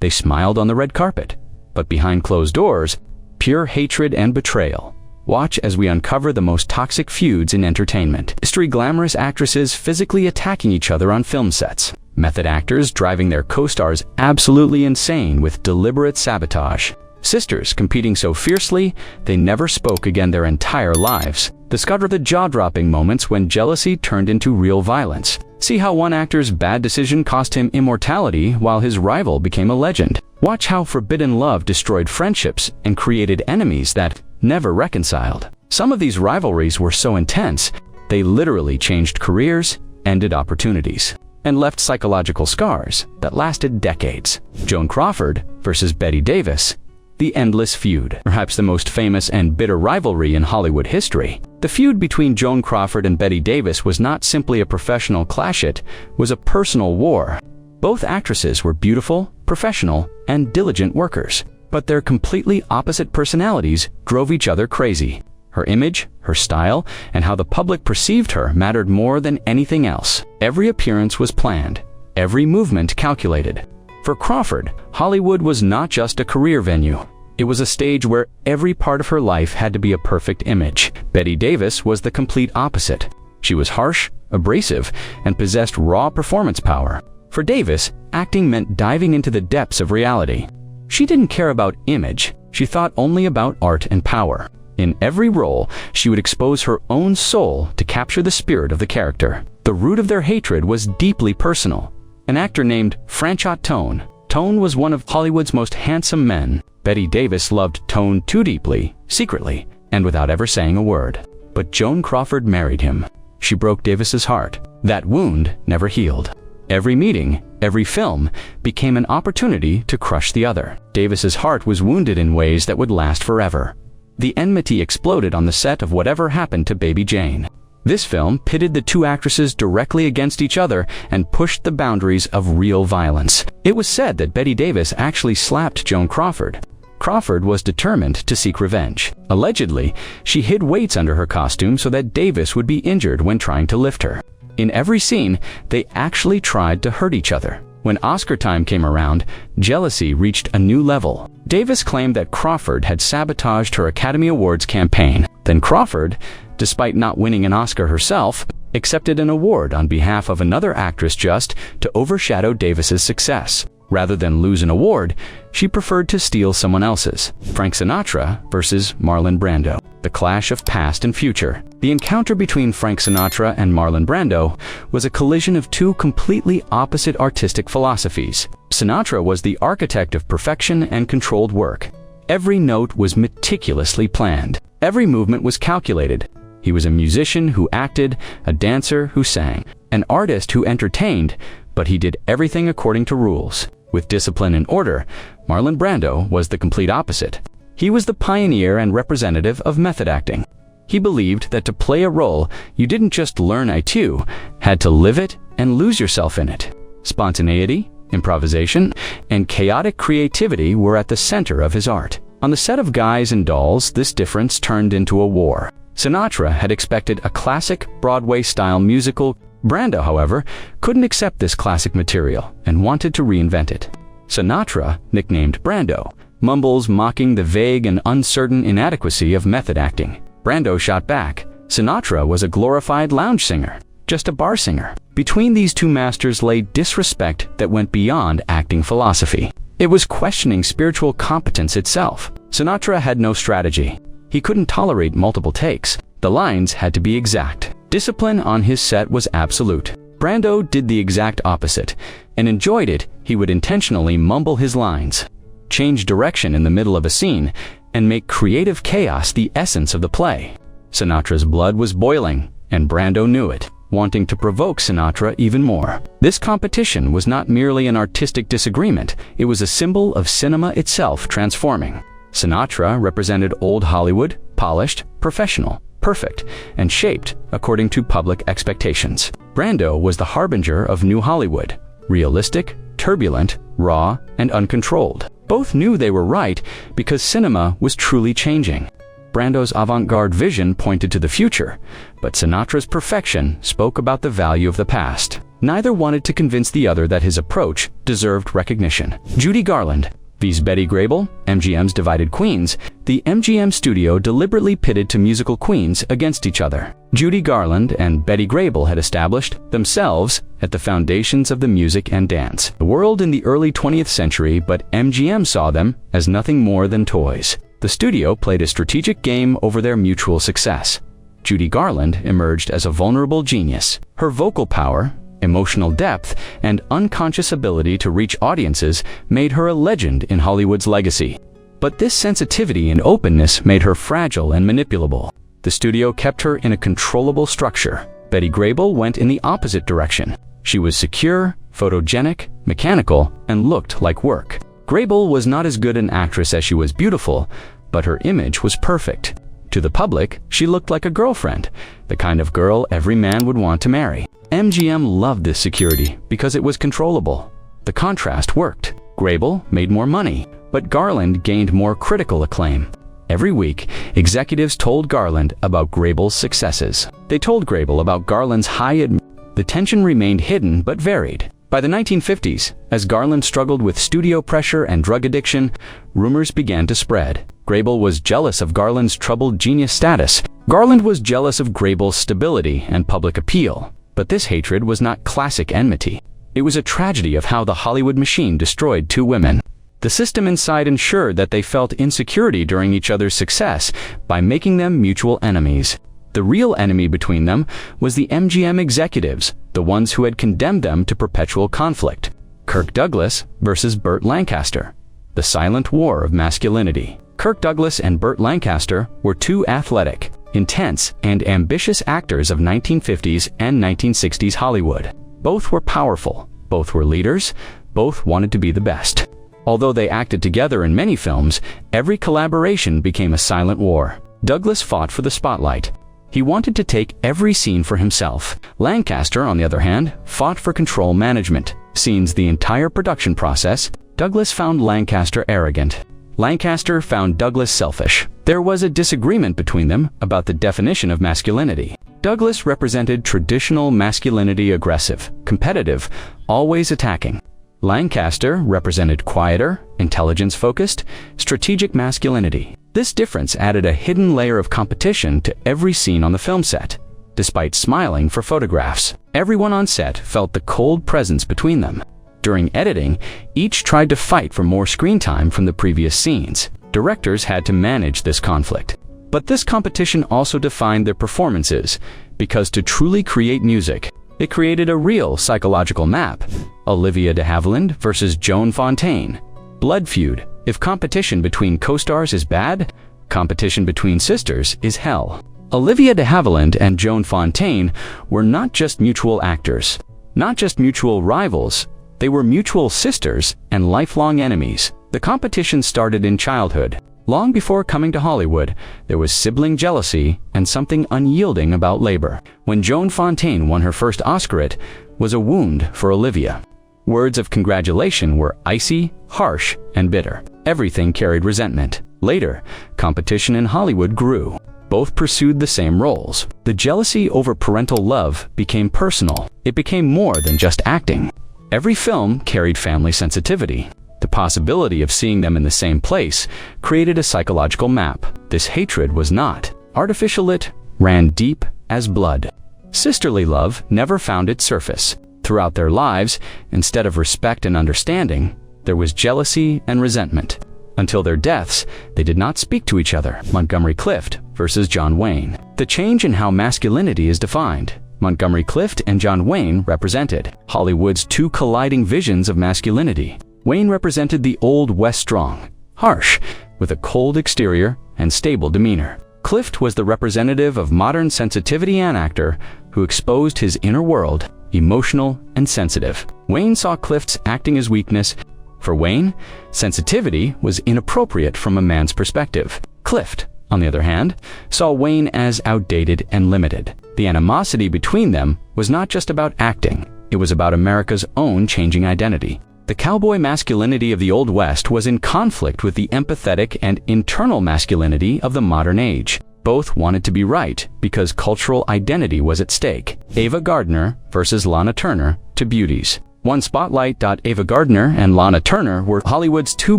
They smiled on the red carpet. But behind closed doors, pure hatred and betrayal. Watch as we uncover the most toxic feuds in entertainment. History: glamorous actresses physically attacking each other on film sets. Method actors driving their co-stars absolutely insane with deliberate sabotage. Sisters competing so fiercely they never spoke again their entire lives. Discover the jaw-dropping moments when jealousy turned into real violence. See how one actor's bad decision cost him immortality while his rival became a legend. Watch how forbidden love destroyed friendships and created enemies that never reconciled. Some of these rivalries were so intense, they literally changed careers, ended opportunities, and left psychological scars that lasted decades. Joan Crawford versus Bette Davis. The endless feud, perhaps the most famous and bitter rivalry in Hollywood history. The feud between Joan Crawford and Bette Davis was not simply a professional clash, it was a personal war. Both actresses were beautiful, professional, and diligent workers, but their completely opposite personalities drove each other crazy. Her image, her style, and how the public perceived her mattered more than anything else. Every appearance was planned, every movement calculated. For Crawford, Hollywood was not just a career venue. It was a stage where every part of her life had to be a perfect image. Bette Davis was the complete opposite. She was harsh, abrasive, and possessed raw performance power. For Davis, acting meant diving into the depths of reality. She didn't care about image. She thought only about art and power. In every role, she would expose her own soul to capture the spirit of the character. The root of their hatred was deeply personal. An actor named Franchot Tone. Tone was one of Hollywood's most handsome men. Bette Davis loved Tone too deeply, secretly, and without ever saying a word. But Joan Crawford married him. She broke Davis's heart. That wound never healed. Every meeting, every film, became an opportunity to crush the other. Davis's heart was wounded in ways that would last forever. The enmity exploded on the set of Whatever Happened to Baby Jane. This film pitted the two actresses directly against each other and pushed the boundaries of real violence. It was said that Bette Davis actually slapped Joan Crawford. Crawford was determined to seek revenge. Allegedly, she hid weights under her costume so that Davis would be injured when trying to lift her. In every scene, they actually tried to hurt each other. When Oscar time came around, jealousy reached a new level. Davis claimed that Crawford had sabotaged her Academy Awards campaign. Then Crawford, despite not winning an Oscar herself, accepted an award on behalf of another actress just to overshadow Davis's success. Rather than lose an award, she preferred to steal someone else's. Frank Sinatra versus Marlon Brando. The clash of past and future. The encounter between Frank Sinatra and Marlon Brando was a collision of two completely opposite artistic philosophies. Sinatra was the architect of perfection and controlled work. Every note was meticulously planned. Every movement was calculated. He was a musician who acted, a dancer who sang, an artist who entertained, but he did everything according to rules. With discipline and order, Marlon Brando was the complete opposite. He was the pioneer and representative of method acting. He believed that to play a role, you didn't just learn it, you had to live it and lose yourself in it. Spontaneity, improvisation, and chaotic creativity were at the center of his art. On the set of Guys and Dolls, this difference turned into a war. Sinatra had expected a classic Broadway-style musical. Brando, however, couldn't accept this classic material and wanted to reinvent it. Sinatra, nicknamed Brando, mumbles mocking the vague and uncertain inadequacy of method acting. Brando shot back. Sinatra was a glorified lounge singer, just a bar singer. Between these two masters lay disrespect that went beyond acting philosophy. It was questioning spiritual competence itself. Sinatra had no strategy. He couldn't tolerate multiple takes. The lines had to be exact. Discipline on his set was absolute. Brando did the exact opposite, and enjoyed it. He would intentionally mumble his lines, change direction in the middle of a scene, and make creative chaos the essence of the play. Sinatra's blood was boiling, and Brando knew it, wanting to provoke Sinatra even more. This competition was not merely an artistic disagreement, it was a symbol of cinema itself transforming. Sinatra represented old Hollywood, polished, professional, perfect, and shaped according to public expectations. Brando was the harbinger of new Hollywood, realistic, turbulent, raw, and uncontrolled. Both knew they were right because cinema was truly changing. Brando's avant-garde vision pointed to the future, but Sinatra's perfection spoke about the value of the past. Neither wanted to convince the other that his approach deserved recognition. Judy Garland vs. Betty Grable, MGM's Divided Queens. The MGM studio deliberately pitted two musical queens against each other. Judy Garland and Betty Grable had established themselves at the foundations of the music and dance world in the early 20th century, but MGM saw them as nothing more than toys. The studio played a strategic game over their mutual success. Judy Garland emerged as a vulnerable genius. Her vocal power, emotional depth, and unconscious ability to reach audiences made her a legend in Hollywood's legacy. But this sensitivity and openness made her fragile and manipulable. The studio kept her in a controllable structure. Betty Grable went in the opposite direction. She was secure, photogenic, mechanical, and looked like work. Grable was not as good an actress as she was beautiful, but her image was perfect. To the public, she looked like a girlfriend, the kind of girl every man would want to marry. MGM loved this security because it was controllable. The contrast worked. Grable made more money, but Garland gained more critical acclaim. Every week, executives told Garland about Grable's successes. They told Grable about Garland's The tension remained hidden but varied. By the 1950s, as Garland struggled with studio pressure and drug addiction, rumors began to spread. Grable was jealous of Garland's troubled genius status. Garland was jealous of Grable's stability and public appeal. But this hatred was not classic enmity. It was a tragedy of how the Hollywood machine destroyed two women. The system inside ensured that they felt insecurity during each other's success by making them mutual enemies. The real enemy between them was the MGM executives, the ones who had condemned them to perpetual conflict. Kirk Douglas versus Burt Lancaster. The silent war of masculinity. Kirk Douglas and Burt Lancaster were two athletic, intense, and ambitious actors of 1950s and 1960s Hollywood. Both were powerful, both were leaders, both wanted to be the best. Although they acted together in many films, every collaboration became a silent war. Douglas fought for the spotlight. He wanted to take every scene for himself. Lancaster, on the other hand, fought for control management. Scenes the entire production process. Douglas found Lancaster arrogant. Lancaster found Douglas selfish. There was a disagreement between them about the definition of masculinity. Douglas represented traditional masculinity, aggressive, competitive, always attacking. Lancaster represented quieter, intelligence-focused, strategic masculinity. This difference added a hidden layer of competition to every scene on the film set. Despite smiling for photographs, everyone on set felt the cold presence between them. During editing, each tried to fight for more screen time from the previous scenes. Directors had to manage this conflict. But this competition also defined their performances, because to truly create music, it created a real psychological map. Olivia de Havilland versus Joan Fontaine. Blood feud. If competition between co-stars is bad, competition between sisters is hell. Olivia de Havilland and Joan Fontaine were not just mutual actors, not just mutual rivals, they were mutual sisters and lifelong enemies. The competition started in childhood. Long before coming to Hollywood, there was sibling jealousy and something unyielding about labor. When Joan Fontaine won her first Oscar, it was a wound for Olivia. Words of congratulation were icy, harsh, and bitter. Everything carried resentment. Later, competition in Hollywood grew. Both pursued the same roles. The jealousy over parental love became personal. It became more than just acting. Every film carried family sensitivity. The possibility of seeing them in the same place created a psychological map. This hatred was not artificial, it ran deep as blood. Sisterly love never found its surface. Throughout their lives, instead of respect and understanding, there was jealousy and resentment. Until their deaths, they did not speak to each other. Montgomery Clift versus John Wayne. The change in how masculinity is defined. Montgomery Clift and John Wayne represented Hollywood's two colliding visions of masculinity. Wayne represented the Old West strong, harsh, with a cold exterior and stable demeanor. Clift was the representative of modern sensitivity and actor who exposed his inner world, emotional and sensitive. Wayne saw Clift's acting as weakness. For Wayne, sensitivity was inappropriate from a man's perspective. Clift, on the other hand, saw Wayne as outdated and limited. The animosity between them was not just about acting, it was about America's own changing identity. The cowboy masculinity of the Old West was in conflict with the empathetic and internal masculinity of the modern age. Both wanted to be right because cultural identity was at stake. Ava Gardner versus Lana Turner, two beauties. One spotlight. Ava Gardner and Lana Turner were Hollywood's two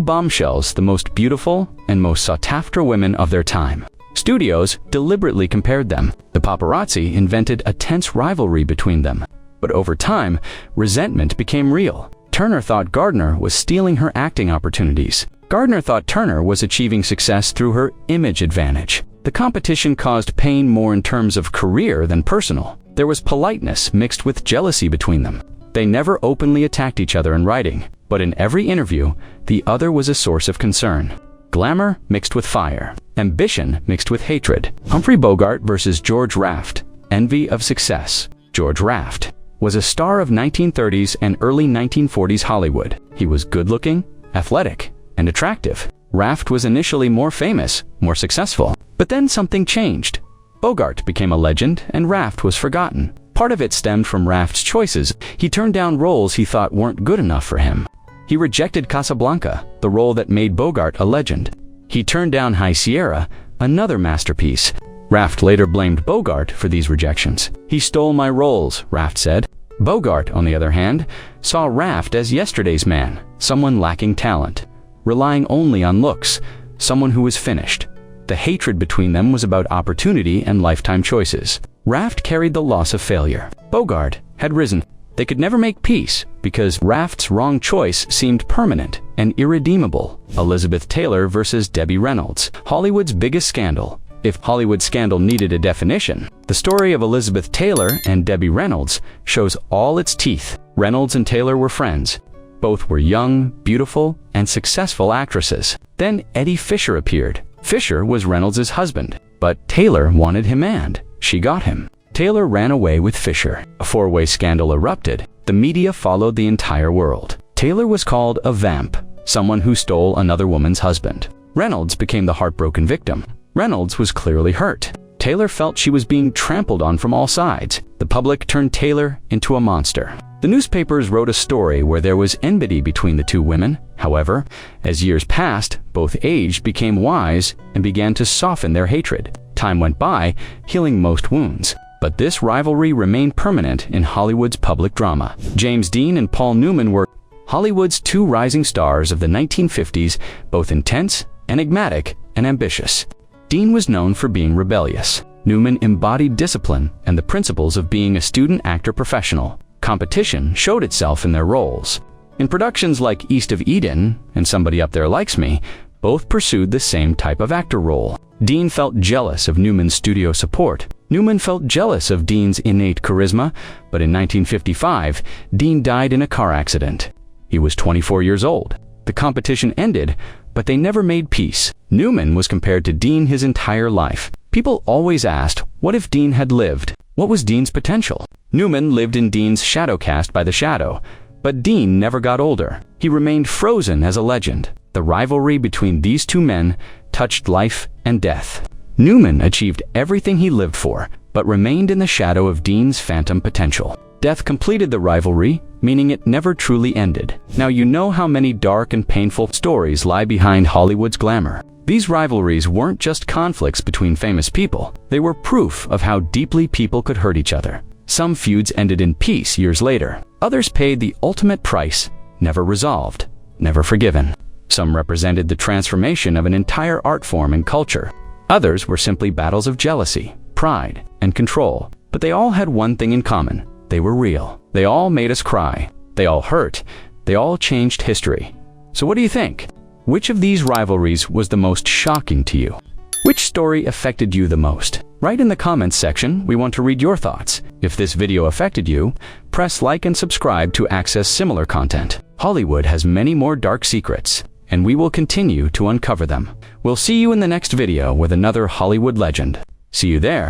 bombshells, the most beautiful and most sought-after women of their time. Studios deliberately compared them. The paparazzi invented a tense rivalry between them. But over time, resentment became real. Turner thought Gardner was stealing her acting opportunities. Gardner thought Turner was achieving success through her image advantage. The competition caused pain more in terms of career than personal. There was politeness mixed with jealousy between them. They never openly attacked each other in writing, but in every interview, the other was a source of concern. Glamour mixed with fire. Ambition mixed with hatred. Humphrey Bogart versus George Raft. Envy of success. George Raft was a star of 1930s and early 1940s Hollywood. He was good-looking, athletic, and attractive. Raft was initially more famous, more successful. But then something changed. Bogart became a legend and Raft was forgotten. Part of it stemmed from Raft's choices. He turned down roles he thought weren't good enough for him. He rejected Casablanca, the role that made Bogart a legend. He turned down High Sierra, another masterpiece. Raft later blamed Bogart for these rejections. "He stole my roles," Raft said. Bogart, on the other hand, saw Raft as yesterday's man, someone lacking talent, relying only on looks, someone who was finished. The hatred between them was about opportunity and lifetime choices. Raft carried the loss of failure. Bogart had risen. They could never make peace because Raft's wrong choice seemed permanent and irredeemable. Elizabeth Taylor versus Debbie Reynolds. Hollywood's biggest scandal. If Hollywood scandal needed a definition, the story of Elizabeth Taylor and Debbie Reynolds shows all its teeth. Reynolds and Taylor were friends. Both were young, beautiful, and successful actresses. Then Eddie Fisher appeared. Fisher was Reynolds' husband, but Taylor wanted him and she got him. Taylor ran away with Fisher. A four-way scandal erupted. The media followed the entire world. Taylor was called a vamp, someone who stole another woman's husband. Reynolds became the heartbroken victim. Reynolds was clearly hurt. Taylor felt she was being trampled on from all sides. The public turned Taylor into a monster. The newspapers wrote a story where there was enmity between the two women. However, as years passed, both aged, became wise, and began to soften their hatred. Time went by, healing most wounds. But this rivalry remained permanent in Hollywood's public drama. James Dean and Paul Newman were Hollywood's two rising stars of the 1950s, both intense, enigmatic, and ambitious. Dean was known for being rebellious. Newman embodied discipline and the principles of being a student actor professional. Competition showed itself in their roles. In productions like East of Eden and Somebody Up There Likes Me, both pursued the same type of actor role. Dean felt jealous of Newman's studio support. Newman felt jealous of Dean's innate charisma, but in 1955, Dean died in a car accident. He was 24 years old. The competition ended, but they never made peace. Newman was compared to Dean his entire life. People always asked, what if Dean had lived? What was Dean's potential? Newman lived in Dean's shadow cast by the shadow, but Dean never got older. He remained frozen as a legend. The rivalry between these two men touched life and death. Newman achieved everything he lived for, but remained in the shadow of Dean's phantom potential. Death completed the rivalry, meaning it never truly ended. Now you know how many dark and painful stories lie behind Hollywood's glamour. These rivalries weren't just conflicts between famous people. They were proof of how deeply people could hurt each other. Some feuds ended in peace years later. Others paid the ultimate price, never resolved, never forgiven. Some represented the transformation of an entire art form and culture. Others were simply battles of jealousy, pride, and control. But they all had one thing in common. They were real. They all made us cry. They all hurt. They all changed history. So what do you think? Which of these rivalries was the most shocking to you? Which story affected you the most? Write in the comments section. We want to read your thoughts. If this video affected you, press like and subscribe to access similar content. Hollywood has many more dark secrets, and we will continue to uncover them. We'll see you in the next video with another Hollywood legend. See you there.